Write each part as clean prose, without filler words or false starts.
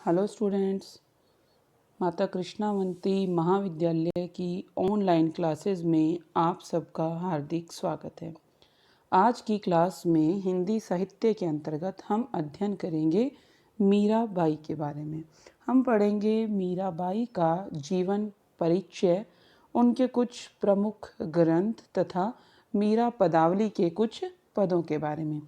Hello students, माता कृष्णावंती महाविद्यालय की ऑनलाइन क्लासेस में आप सबका हार्दिक स्वागत है। आज की क्लास में हिंदी साहित्य के अंतर्गत हम अध्ययन करेंगे मीराबाई के बारे में। हम पढ़ेंगे मीराबाई का जीवन परिचय, उनके कुछ प्रमुख ग्रंथ तथा मीरा पदावली के कुछ पदों के बारे में।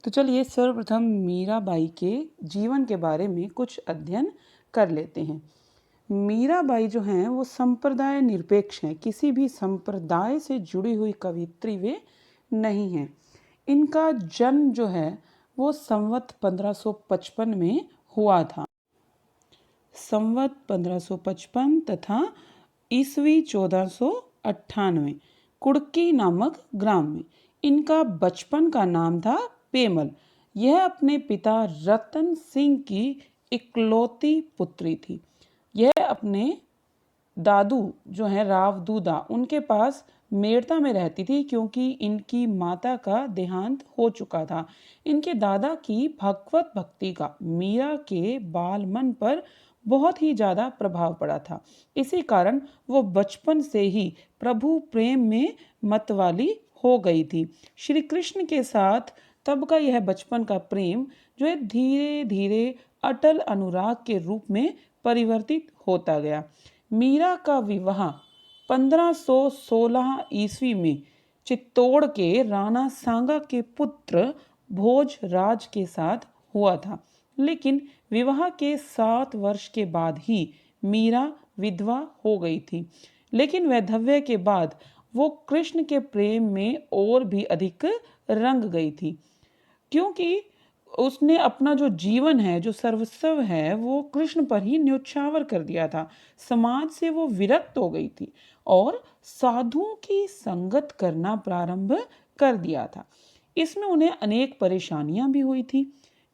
तो चलिए सर्वप्रथम मीराबाई के जीवन के बारे में कुछ अध्ययन कर लेते हैं। मीराबाई जो हैं वो संप्रदाय निरपेक्ष हैं, किसी भी संप्रदाय से जुड़ी हुई कवियत्री वे नहीं हैं। इनका जन्म जो है वो संवत 1555 में हुआ था। संवत 1555 तथा ईस्वी 1498 कुड़की नामक ग्राम में। इनका बचपन का नाम था पेमल। यह अपने पिता रतन सिंह की इकलौती पुत्री थी। यह अपने दादू जो हैं रावदूदा, उनके पास मेड़ता में रहती थी क्योंकि इनकी माता का देहांत हो चुका था। इनके दादा की भगवत भक्ति का मीरा के बाल मन पर बहुत ही ज़्यादा प्रभाव पड़ा था। इसी कारण वो बचपन से ही प्रभु प्रेम में मतवाली हो गई थी। श्री कृष्ण के साथ तब का यह बचपन का प्रेम जो है धीरे धीरे अटल अनुराग के रूप में परिवर्तित होता गया। मीरा का विवाह 1516 ईस्वी में चित्तौड़ के राणा सांगा के पुत्र भोजराज के साथ हुआ था, लेकिन विवाह के 7 वर्ष के बाद ही मीरा विधवा हो गई थी। लेकिन वैधव्य के बाद वो कृष्ण के प्रेम में और भी अधिक रंग गई थी, क्योंकि उसने अपना जो जीवन है, जो सर्वस्व है, वो कृष्ण पर ही न्योछावर कर दिया था। समाज से वो विरक्त हो गई थी और साधुओं की संगत करना प्रारंभ कर दिया था। इसमें उन्हें अनेक परेशानियां भी हुई थी,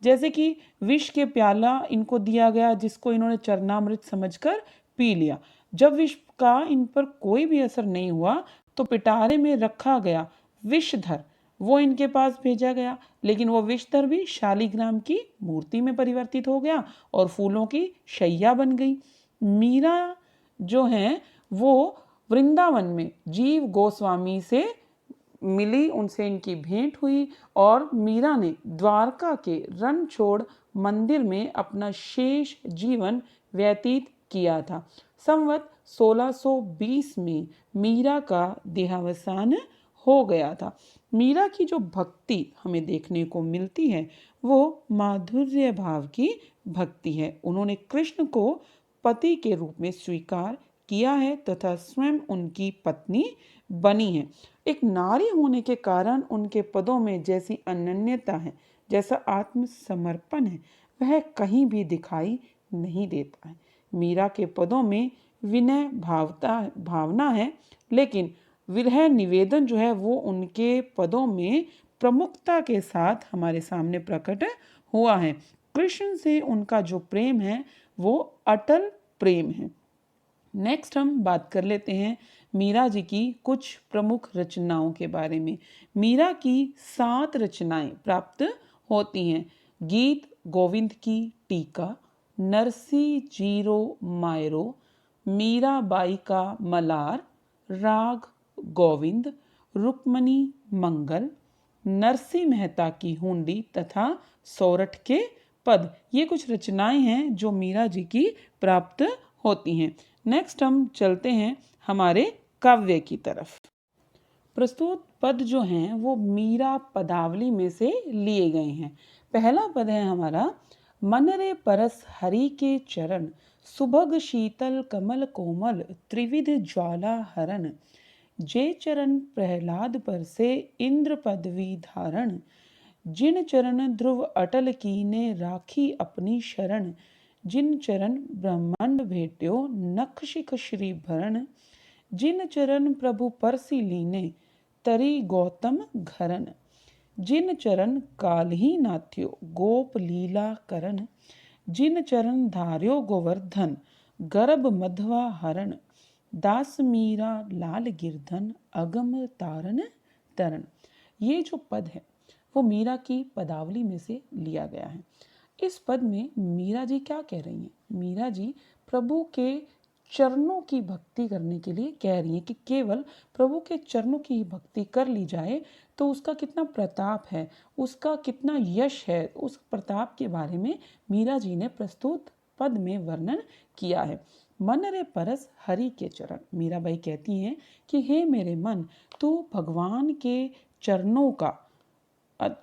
जैसे कि विष के प्याला इनको दिया गया जिसको इन्होंने चरणामृत समझकर पी लिया। जब विष का इन पर कोई भी असर नहीं हुआ तो पिटारे में रखा गया विषधर वो इनके पास भेजा गया, लेकिन वो विषधर भी शालिग्राम की मूर्ति में परिवर्तित हो गया और फूलों की शैया बन गई। मीरा जो है वो वृंदावन में जीव गोस्वामी से मिली, उनसे इनकी भेंट हुई और मीरा ने द्वारका के रणछोड़ मंदिर में अपना शेष जीवन व्यतीत किया था। संवत 1620 में मीरा का देहावसान हो गया था। मीरा की जो भक्ति हमें देखने को मिलती है वो माधुर्य भाव की भक्ति है। उन्होंने कृष्ण को पति के रूप में स्वीकार किया है तथा स्वयं उनकी पत्नी बनी है। एक नारी होने के कारण उनके पदों में जैसी अनन्यता है, जैसा आत्मसमर्पण है, वह कहीं भी दिखाई नहीं देता है। मीरा के पदों में विनय भावना है, लेकिन विरह निवेदन जो है वो उनके पदों में प्रमुखता के साथ हमारे सामने प्रकट हुआ है। कृष्ण से उनका जो प्रेम है वो अटल प्रेम है। नेक्स्ट हम बात कर लेते हैं मीरा जी की कुछ प्रमुख रचनाओं के बारे में। मीरा की 7 रचनाएं प्राप्त होती हैं। गीत गोविंद की टीका, नरसी जीरो मायरो, मीराबाई का मलार, राग गोविंद, रुक्मणी मंगल, नरसी मेहता की हुंडी तथा सोरठ के पद, ये कुछ रचनाएं हैं जो मीरा जी की प्राप्त होती हैं। नेक्स्ट हम चलते हैं हमारे काव्य की तरफ। प्रस्तुत पद जो हैं वो मीरा पदावली में से लिए गए हैं। पहला पद है हमारा, मन रे परस हरि के चरण, सुभग शीतल कमल कोमल, त्रिविध ज्वाला हरण, जे चरण प्रहलाद पर से इंद्र पदवी धारण, जिन चरण ध्रुव अटल कीने राखी अपनी शरण, जिन चरण ब्रह्मांड भेट्यो नख शिख श्री भरण, जिन चरण प्रभु परसी लीने तरी गौतम घरन, जिन चरण काल ही नाथ्यो गोप लीला करन, जिन चरण धार्यो गोवर्धन गर्भ मध्वा हरण, दास मीरा लाल गिरधन अगम तारन तरन। ये जो पद है वो मीरा की पदावली में से लिया गया है। इस पद में मीरा जी क्या कह रही हैं? मीरा जी प्रभु के चरणों की भक्ति करने के लिए कह रही हैं कि केवल प्रभु के चरणों की भक्ति कर ली जाए तो उसका कितना प्रताप है, उसका कितना यश है, उस प्रताप के बारे में मीरा जी ने प्रस्तुत पद में वर्णन किया है। मन रे परस हरि के चरण। मीराबाई कहती हैं कि हे मेरे मन, तू भगवान के चरणों का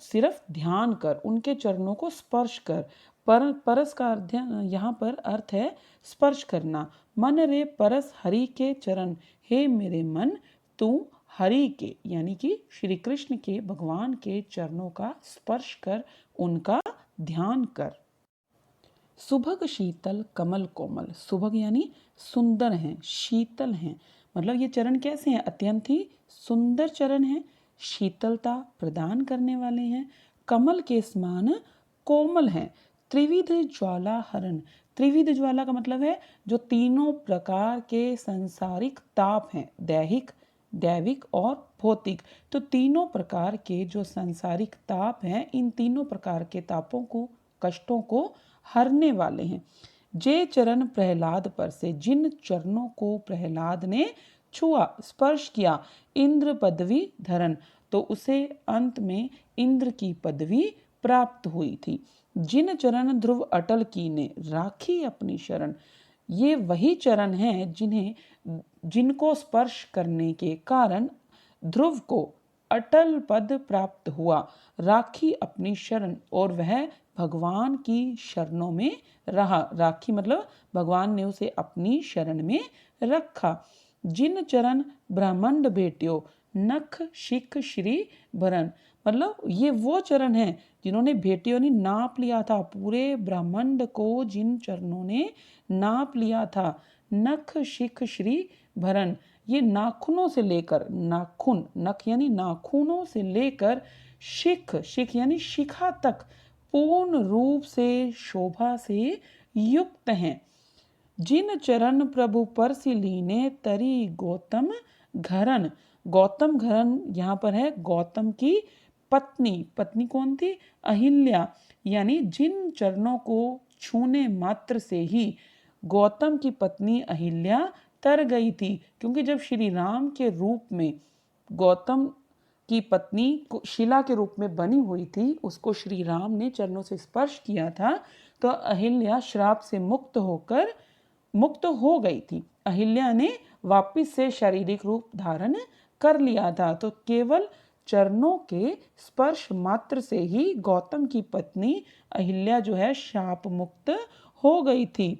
सिर्फ ध्यान कर, उनके चरणों को स्पर्श कर। परस का अर्थ यहाँ पर अर्थ है स्पर्श करना। मन रे परस हरि के चरण, हे मेरे मन तू हरि के यानी कि श्री कृष्ण के, भगवान के चरणों का स्पर्श कर, उनका ध्यान कर। सुभग शीतल कमल कोमल। सुभग यानी सुंदर हैं, शीतल हैं, मतलब ये चरण कैसे हैं? अत्यंत ही सुंदर चरण हैं, शीतलता प्रदान करने वाले हैं, कमल के समान कोमल हैं। त्रिविध ज्वाला हरण। त्रिविध ज्वाला का मतलब है जो तीनों प्रकार के संसारिक ताप हैं, दैहिक, दैविक और भौतिक। तो तीनों प्रकार के जो सांसारिक ताप हैं, इन तीनों प्रकार के तापों को, कष्टों को हरने वाले हैं। जे चरण प्रहलाद पर से, जिन चरणों को प्रहलाद ने छुआ, स्पर्श किया, इंद्र पदवी धरन, तो उसे अंत में इंद्र की पदवी प्राप्त हुई थी। जिन चरण ध्रुव अटल कीने, राखी अपनी शरण। ये वही चरण हैं जिनको स्पर्श करने के कारण ध्रुव को अटल पद प्राप्त हुआ, राखी अपनी शरण, और वह भगवान की शरणों में रहा। राखी मतलब भगवान ने उसे अपनी शरण में रखा। जिन चरण ब्रह्मांड भेट्यो, नख शिख श्री भरन, मतलब ये वो चरण हैं जिन्होंने भेटियों ने नाप लिया था, पूरे ब्रह्मांड को जिन चरणों ने नाप लिया था। नख शिख श्री भरन, ये नाखूनों से लेकर, नाखून, नख यानी नाखूनों से लेकर, शिख, शिख यानी शिखा तक पूर्ण रूप से शोभा से युक्त हैं। जिन चरण प्रभु परसि लीने, तरी गौतम घरन। गौतम घरन यहाँ पर है गौतम की पत्नी। पत्नी कौन थी? अहिल्या। यानी जिन चरणों को छूने मात्र से ही गौतम की पत्नी अहिल्या तर गई थी, क्योंकि जब श्री राम के रूप में गौतम की पत्नी शिला के रूप में बनी हुई थी, उसको श्री राम ने चरणों से स्पर्श किया था, तो अहिल्या श्राप से मुक्त हो गई थी। अहिल्या ने वापस से शारीरिक रूप धारण कर लिया था। तो केवल चरणों के स्पर्श मात्र से ही गौतम की पत्नी अहिल्या जो है शाप मुक्त हो गई थी।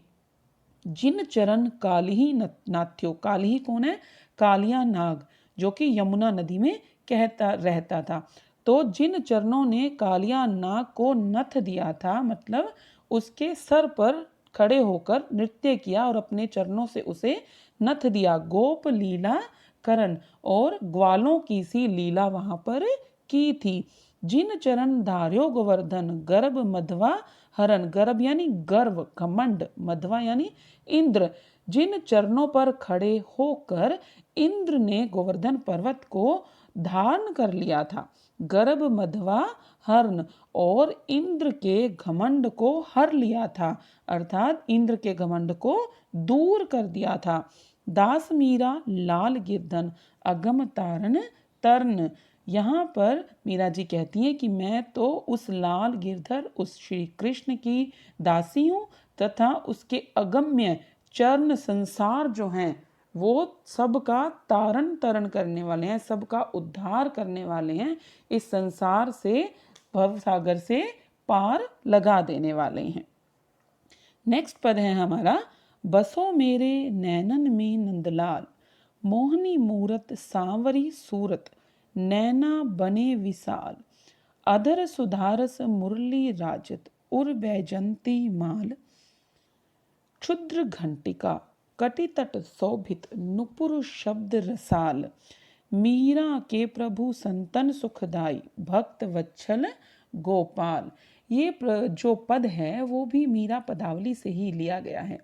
जिन चरण कालिही नाथ्यो। कालिही कौन है? कालिया नाग, जो कि यमुना नदी में कहता रहता था। तो जिन चरणों ने कालिया नाग को नथ दिया था, मतलब उसके सर पर खड़े होकर नृत्य किया और अपने चरणों से उसे नथ दिया। गोप लीला करण, और ग्वालों की सी लीला वहां पर की थी। जिन चरण धार्यो गोवर्धन, गर्भ मध्वा हरण। गर्भ यानी गर्व, घमंड, मध्वा यानी इंद्र। जिन चरणों पर खड़े होकर इंद्र ने गोवर्धन पर्वत को धारण कर लिया था। गर्भ मध्वा हरण, और इंद्र के घमंड को हर लिया था, अर्थात इंद्र के घमंड को दूर कर दिया था। दास मीरा लाल गिरधन, अगम तारण तरण। यहाँ पर मीरा जी कहती हैं कि मैं तो उस लाल गिरधर, उस श्री कृष्ण की दासी हूँ, तथा उसके अगम्य चरण संसार जो हैं वो सबका तारण तरण करने वाले हैं, सबका उद्धार करने वाले हैं, इस संसार से, भव सागर से पार लगा देने वाले हैं। नेक्स्ट पद है हमारा, बसो मेरे नैनन में नंदलाल, मोहनी मूरत सांवरी सूरत, नैना बने विशाल, अधर सुधारस मुरली राजत, उर बैजंती माल, क्षुद्र घंटिका, कटितट शोभित, नुपुर शब्द रसाल, मीरा के प्रभु संतन सुखदाई, भक्त वत्सल गोपाल। ये जो पद है वो भी मीरा पदावली से ही लिया गया है।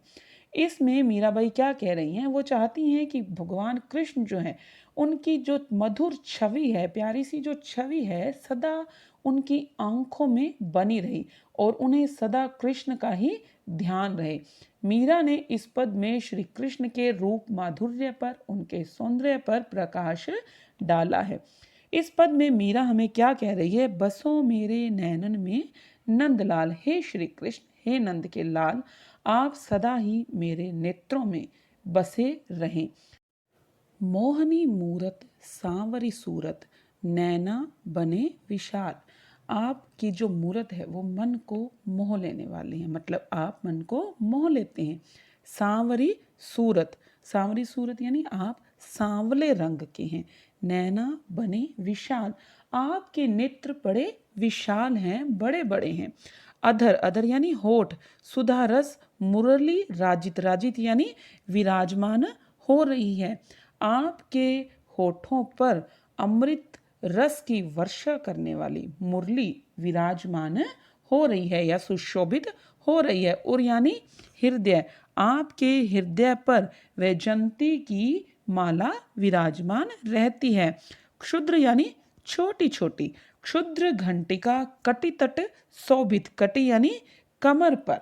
इसमें मीराबाई क्या कह रही हैं? वो चाहती हैं कि भगवान कृष्ण जो हैं उनकी जो मधुर छवि है, प्यारी सी जो छवि है, सदा उनकी आंखों में बनी रही और उन्हें सदा कृष्ण का ही ध्यान रहे। मीरा ने इस पद में श्री कृष्ण के रूप माधुर्य पर, उनके सौंदर्य पर प्रकाश डाला है। इस पद में मीरा हमें क्या कह रही है? बसो मेरे नैनन में नंदलाल, हे श्री कृष्ण, हे नंद के लाल, आप सदा ही मेरे नेत्रों में बसे रहें। मोहनी मूरत सांवरी सूरत, नैना बने विशाल। आपकी जो मूरत है वो मन को मोह लेने वाली है, मतलब आप मन को मोह लेते हैं। सांवरी सूरत, सांवरी सूरत यानी आप सांवले रंग के हैं। नैना बने विशाल, आपके नेत्र बड़े विशाल हैं, बड़े बड़े हैं। अधर, अधर यानी होठ, सुधा रस मुरली राजित, राजित यानी विराजमान हो रही है। आपके होठों पर अमृत रस की वर्षा करने वाली मुरली विराजमान हो रही है या सुशोभित हो रही है। और यानी हृदय, आपके हृदय पर वैजंती की माला विराजमान रहती है। क्षुद्र यानी छोटी छोटी, क्षुद्र घंटिका कटी तट शोभित, कटी यानी कमर पर,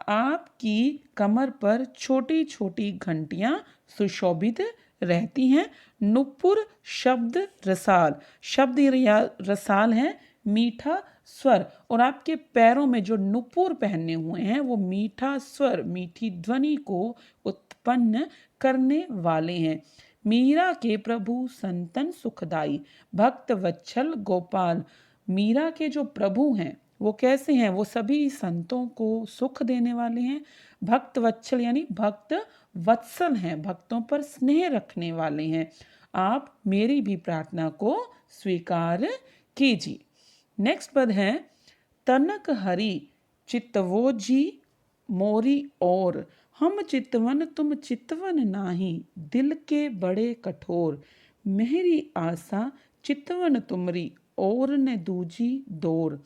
आपकी कमर पर छोटी छोटी घंटियां सुशोभित रहती हैं। नुपुर शब्द रसाल, शब्द या रसाल है मीठा स्वर, और आपके पैरों में जो नुपुर पहने हुए हैं वो मीठा स्वर, मीठी ध्वनि को उत्पन्न करने वाले हैं। मीरा के प्रभु संतन सुखदाई, भक्त वत्सल गोपाल। मीरा के जो प्रभु हैं वो कैसे हैं? वो सभी संतों को सुख देने वाले हैं। भक्त वत्सल यानी भक्त वत्सल हैं, भक्तों पर स्नेह रखने वाले हैं। आप मेरी भी प्रार्थना को स्वीकार कीजिए। नेक्स्ट पद है, तनक हरि चितवो जी मोरी और, हम चितवन तुम चितवन नाही, दिल के बड़े कठोर। मेरी आशा चितवन तुमरी और न दूजी दौर।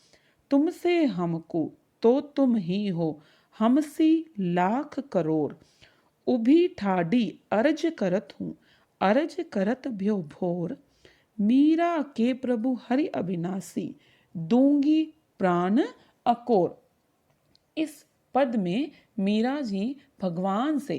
तुमसे हमको तो तुम ही हो, हमसी लाख करोड़। उभी ठाडी अर्ज करत हूँ, अर्ज करत भ्यो भोर। मीरा के प्रभु हरि अविनाशी, दूंगी प्राण अकोर। इस पद में मीरा जी भगवान से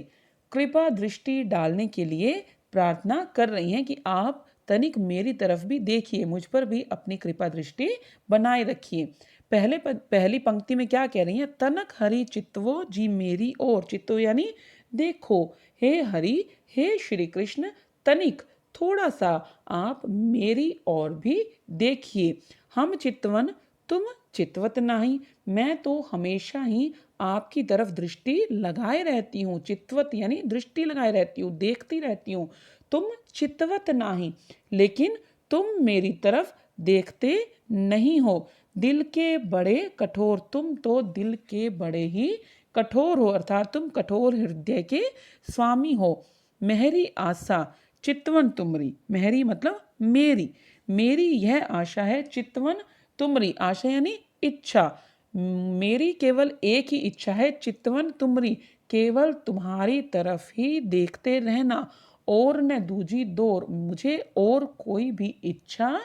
कृपा दृष्टि डालने के लिए प्रार्थना कर रही हैं कि आप तनिक मेरी तरफ भी देखिए, मुझ पर भी अपनी कृपा दृष्टि बनाए रखिए। पहली पंक्ति में क्या कह रही हैं? तनक हरि चित्तवो जी मेरी ओर, चित्तो यानी देखो, हे हरि, हे श्री कृष्ण, तनिक थोड़ा सा आप मेरी ओर भी देखिए। हम चितवन तुम चितवत नाही, मैं तो हमेशा ही आपकी तरफ दृष्टि लगाए रहती हूँ। चितवत यानी दृष्टि लगाए रहती हूँ, देखती रहती हूँ। तुम चितवत नाही, लेकिन तुम मेरी तरफ देखते नहीं हो। दिल के बड़े कठोर, तुम तो दिल के बड़े ही कठोर हो, अर्थात तुम कठोर हृदय के स्वामी हो। मेहरी आशा चितवन तुमरी, मेहरी मतलब मेरी, मेरी यह आशा है। चितवन तुमरी, आशा यानी इच्छा, मेरी केवल एक ही इच्छा है। चितवन तुमरी, केवल तुम्हारी तरफ ही देखते रहना। और न दूजी दौर, मुझे और कोई भी इच्छा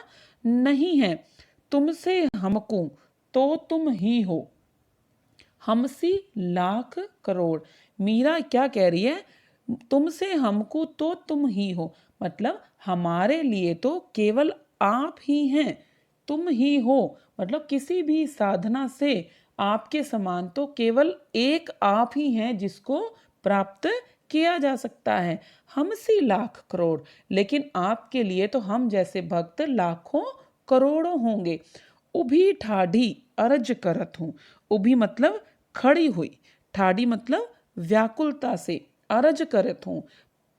नहीं है। तुमसे हमको तो तुम ही हो, हमसी लाख करोड़। मीरा क्या कह रही है? तुमसे हमको तो तुम ही हो, मतलब हमारे लिए तो केवल आप ही हैं, तुम ही हो। मतलब किसी भी साधना से आपके समान तो केवल एक आप ही हैं जिसको प्राप्त किया जा सकता है। हमसी लाख करोड़, लेकिन आपके लिए तो हम जैसे भक्त लाखों करोड़ों होंगे। उभी ठाढ़ी अर्ज करत हूँ, उभी मतलब खड़ी हुई, ठाड़ी मतलब व्याकुलता से, अर्ज करत हूँ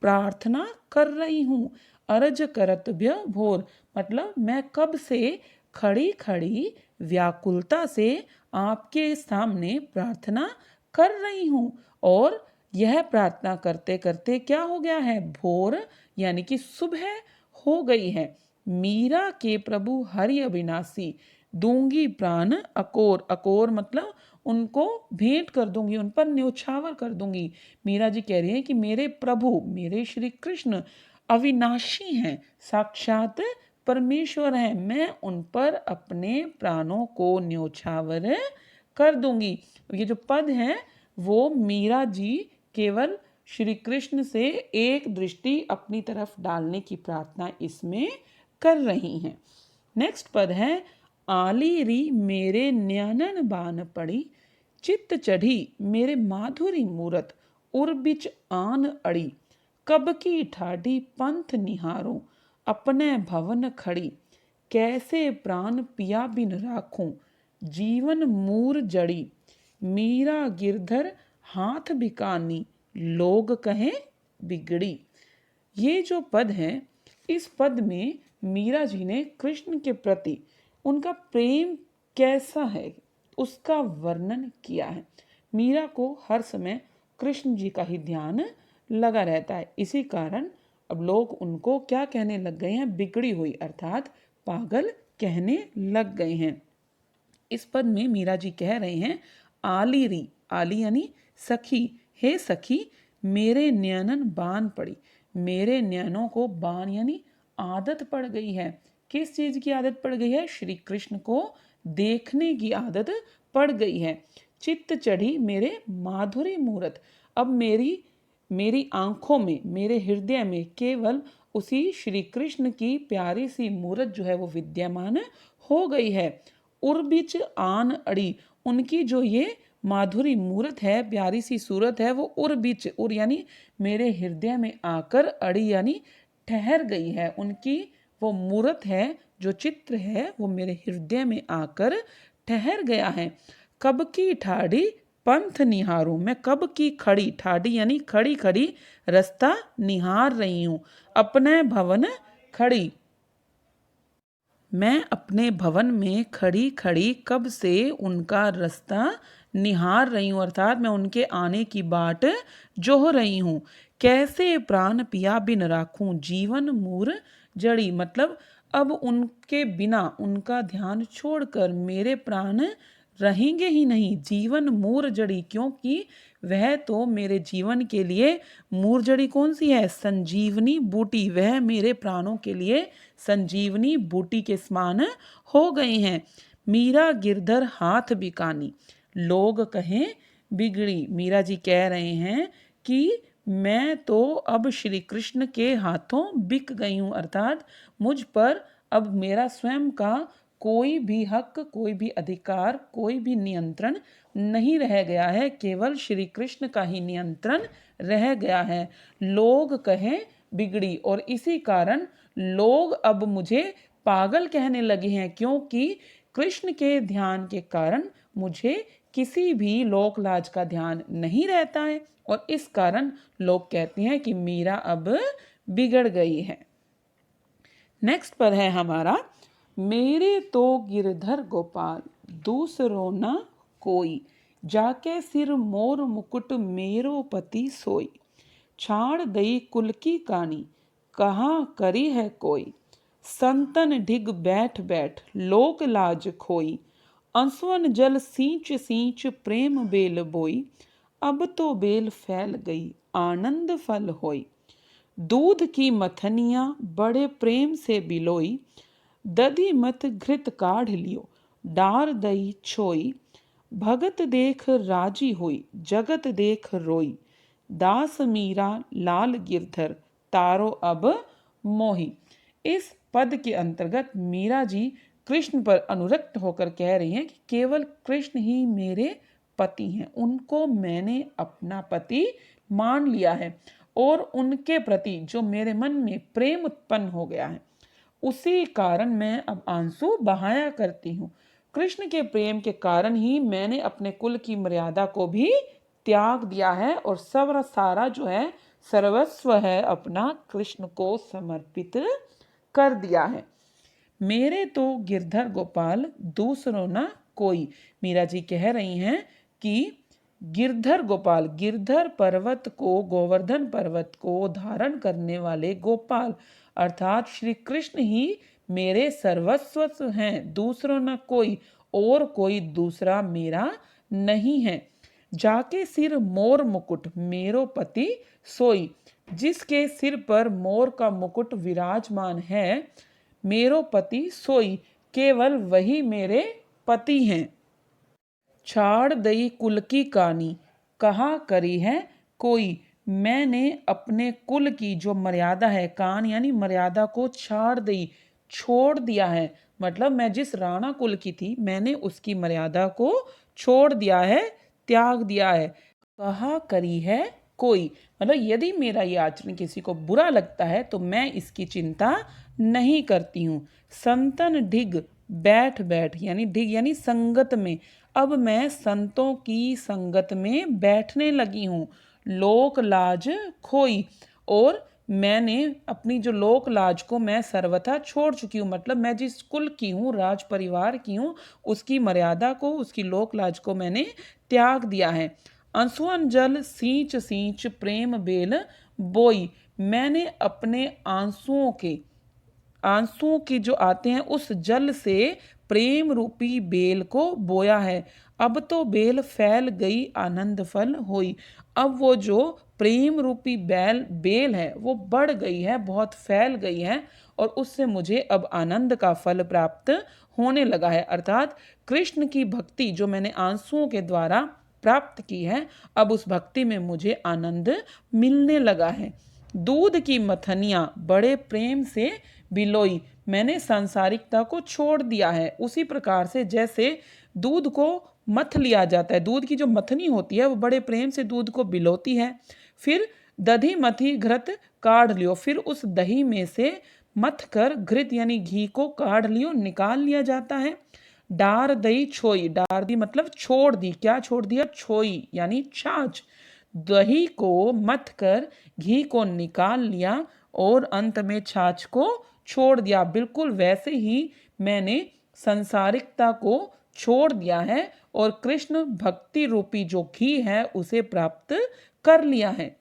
प्रार्थना कर रही हूँ। अर्ज करत भ्य भोर, मतलब मैं कब से खड़ी खड़ी व्याकुलता से आपके सामने प्रार्थना कर रही हूँ। और यह प्रार्थना करते करते क्या हो गया है? भोर यानी कि सुबह हो गई है। मीरा के प्रभु हरि अविनाशी, दूंगी प्राण अकोर, अकोर मतलब उनको भेंट कर दूंगी, उन पर न्योछावर कर दूंगी। मीरा जी कह रही हैं कि मेरे प्रभु, मेरे श्री कृष्ण अविनाशी हैं, साक्षात परमेश्वर हैं, मैं उन पर अपने प्राणों को न्योछावर कर दूंगी। ये जो पद है वो मीरा जी केवल श्री कृष्ण से एक दृष्टि अपनी तरफ डालने की प्रार्थना इसमें कर रही हैं। नेक्स्ट पद है, आली री मेरे न्यानन बान पड़ी, चित्त चढ़ी मेरे माधुरी मूरत, उर बिच आन अड़ी, कब की ठाडी पंथ निहारूं, अपने भवन खड़ी, कैसे प्राण पिया बिन राखूं, जीवन मूर जड़ी, मीरा गिरधर हाथ बिकानी, लोग कहें बिगड़ी। ये जो पद है, इस पद में मीरा जी ने कृष्ण के प्रति उनका प्रेम कैसा है उसका वर्णन किया है। मीरा को हर समय कृष्ण जी का ही ध्यान लगा रहता है, इसी कारण अब लोग उनको क्या कहने लग गए हैं, बिगड़ी हुई अर्थात पागल कहने लग गए हैं। इस पद में मीरा जी कह रहे हैं, आली री, आली यानी सखी, हे सखी मेरे नयनन बान पड़ी, मेरे नयनों को बान यानी आदत पड़ गई है। किस चीज की आदत पड़ गई है? श्री कृष्ण को देखने की आदत पड़ गई है। चित्त चढ़ी मेरे माधुरी मूरत, अब मेरी आंखों में, मेरे हृदय में केवल उसी श्री कृष्ण की प्यारी सी मूरत जो है वो विद्यमान हो गई है। उर्बिच आन अड़ी, उनकी जो ये माधुरी मूरत है, प्यारी सी सूरत है, वो उर्बिच, उर यानी मेरे हृदय में आकर, अड़ी यानी ठहर गई है। उनकी वो मूरत है, जो चित्र है, वो मेरे हृदय में आकर ठहर गया है। कब की ठाड़ी पंथ निहारूं, मैं कब की खड़ी, ठाड़ी यानी खड़ी खड़ी रास्ता निहार रही हूं। अपने भवन खड़ी, मैं अपने भवन में खड़ी खड़ी कब से उनका रास्ता निहार रही हूँ, अर्थात मैं उनके आने की बाट जोह रही हूँ। कैसे प्राण पिया बिन राखूं, जीवन मूर जड़ी, मतलब अब उनके बिना, उनका ध्यान छोड़कर मेरे प्राण रहेंगे ही नहीं। जीवन मूर जड़ी, क्योंकि वह तो मेरे जीवन के लिए मूरजड़ी कौन सी है? संजीवनी बूटी, वह मेरे प्राणों के लिए संजीवनी बूटी के समान हो गए हैं। मीरा गिरधर हाथ बिकानी, लोग कहें बिगड़ी, मीरा जी कह रहे हैं कि मैं तो अब श्री कृष्ण के हाथों बिक गई हूँ, अर्थात मुझ पर अब मेरा स्वयं का कोई भी हक, कोई भी अधिकार, कोई भी नियंत्रण नहीं रह गया है, केवल श्री कृष्ण का ही नियंत्रण रह गया है। लोग कहें बिगड़ी, और इसी कारण लोग अब मुझे पागल कहने लगे हैं, क्योंकि कृष्ण के ध्यान के कारण मुझे किसी भी लोक लाज का ध्यान नहीं रहता है, और इस कारण लोग कहते हैं कि मीरा अब बिगड़ गई है। नेक्स्ट पर है हमारा, मेरे तो गिरधर गोपाल दूसरो न कोई, जाके सिर मोर मुकुट मेरो पति सोई, छाड़ दई कुल की कानी कहाँ करी है कोई, संतन ढिग बैठ बैठ लोक लाज खोई, अंसवन जल सींच सींच प्रेम बेल बोई, अब तो बेल फैल गई आनंद फल होई, दूध की मथनिया बड़े प्रेम से बिलोई, दधी मत घृत काढ़ लियो डार दई छोई, भगत देख राजी हुई जगत देख रोई, दास मीरा लाल गिरधर तारो अब मोही। इस पद के अंतर्गत मीरा जी कृष्ण पर अनुरक्त होकर कह रही हैं कि केवल कृष्ण ही मेरे पति हैं, उनको मैंने अपना पति मान लिया है, और उनके प्रति जो मेरे मन में प्रेम उत्पन्न हो गया है, उसी कारण मैं अब आंसू बहाया करती हूँ। कृष्ण के प्रेम के कारण ही मैंने अपने कुल की मर्यादा को भी त्याग दिया है, और सब सारा जो है सर्वस्व है अपना कृष्ण को समर्पित कर दिया है। मेरे तो गिरधर गोपाल दूसरों ना कोई, मीरा जी कह रही हैं कि गिरधर गोपाल, गिरधर पर्वत को, गोवर्धन पर्वत को धारण करने वाले गोपाल अर्थात श्री कृष्ण ही मेरे सर्वस्व हैं, दूसरों न कोई, और कोई दूसरा मेरा नहीं है। जाके सिर मोर मुकुट मेरो पति सोई, जिसके सिर पर मोर का मुकुट विराजमान है, मेरो पति सोई, केवल वही मेरे पति हैं। छाड़ दई कुल की कानी, कहा करी है कोई, मैंने अपने कुल की जो मर्यादा है, कान यानी मर्यादा को छाड़ दई, छोड़ दिया है। मतलब मैं जिस राणा कुल की थी, मैंने उसकी मर्यादा को छोड़ दिया है, त्याग दिया है। कहा करी है कोई, मतलब यदि मेरा ये आचरण किसी को बुरा लगता है तो मैं इसकी चिंता नहीं करती हूँ। संतन ढिग बैठ बैठ, यानी ढिग यानी संगत में, अब मैं संतों की संगत में बैठने लगी हूँ। लोक लाज खोई, और मैंने अपनी जो लोक लाज को मैं सर्वथा छोड़ चुकी हूँ। मतलब मैं जिस कुल की हूँ, राज परिवार की हूँ, उसकी मर्यादा को, उसकी लोक लाज को मैंने त्याग दिया है। अंसुअन जल सींच सींच प्रेम बेल बोई, मैंने अपने आंसुओं के जो आते हैं उस जल से प्रेम रूपी बेल को बोया है। अब तो बेल फैल गई आनंद फल होई, अब वो जो प्रेम रूपी बेल है वो बढ़ गई है, बहुत फैल गई है, और उससे मुझे अब आनंद का फल प्राप्त होने लगा है। अर्थात कृष्ण की भक्ति जो मैंने आंसुओं के द्वारा प्राप्त की है, अब उस भक्ति में मुझे आनंद मिलने लगा है। दूध की मथनियाँ बड़े प्रेम से बिलोई, मैंने सांसारिकता को छोड़ दिया है। उसी प्रकार से जैसे दूध को मथ लिया जाता है, दूध की जो मथनी होती है वो बड़े प्रेम से दूध को बिलोती है, फिर दधी मथी घृत काढ़ लियो, फिर उस दही में से मथ कर घृत यानी घी को काढ़ लियो, निकाल लिया जाता है। डार दही छोई, डार दी मतलब छोड़ दी, क्या छोड़ दिया? छोई यानी छाछ। दही को मथ कर घी को निकाल लिया और अंत में छाछ को छोड़ दिया। बिल्कुल वैसे ही मैंने संसारिकता को छोड़ दिया है और कृष्ण भक्ति रूपी जो घी है उसे प्राप्त कर लिया है।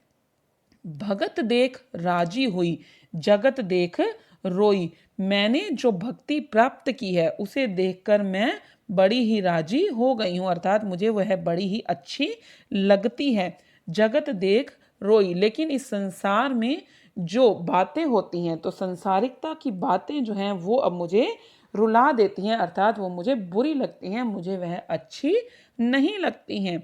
भगत देख राजी हुई, जगत देख रोई, मैंने जो भक्ति प्राप्त की है उसे देखकर मैं बड़ी ही राजी हो गई हूँ, अर्थात मुझे वह बड़ी ही अच्छी लगती है। जगत देख रोई, लेकिन इस संसार में जो बातें होती हैं, तो संसारिकता की बातें जो हैं वो अब मुझे रुला देती हैं, अर्थात वो मुझे बुरी लगती हैं, मुझे वह अच्छी नहीं लगती हैं।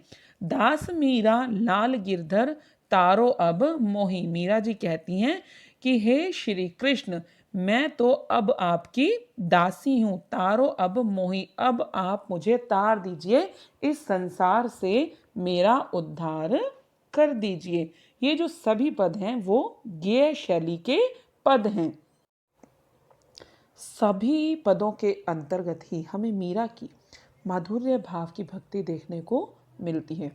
दास मीरा लाल गिरधर तारो अब मोही, मीरा जी कहती हैं कि हे श्री कृष्ण, मैं तो अब आपकी दासी हूँ, तारो अब मोही, अब आप मुझे तार दीजिए, इस संसार से मेरा उद्धार कर दीजिए। ये जो सभी पद हैं वो गेय शैली के पद हैं। सभी पदों के अंतर्गत ही हमें मीरा की माधुर्य भाव की भक्ति देखने को मिलती है।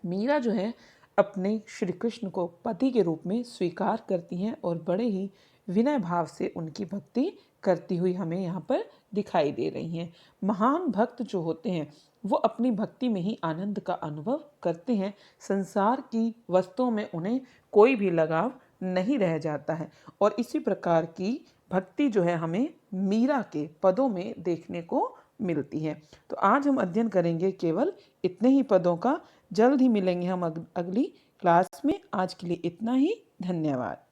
मीरा जो है अपने श्री कृष्ण को पति के रूप में स्वीकार करती हैं और बड़े ही विनय भाव से उनकी भक्ति करती हुई हमें यहाँ पर दिखाई दे रही हैं। महान भक्त जो होते हैं वो अपनी भक्ति में ही आनंद का अनुभव करते हैं, संसार की वस्तुओं में उन्हें कोई भी लगाव नहीं रह जाता है, और इसी प्रकार की भक्ति जो है हमें मीरा के पदों में देखने को मिलती है। तो आज हम अध्ययन करेंगे केवल इतने ही पदों का। जल्द ही मिलेंगे हम अगली क्लास में। आज के लिए इतना ही। धन्यवाद।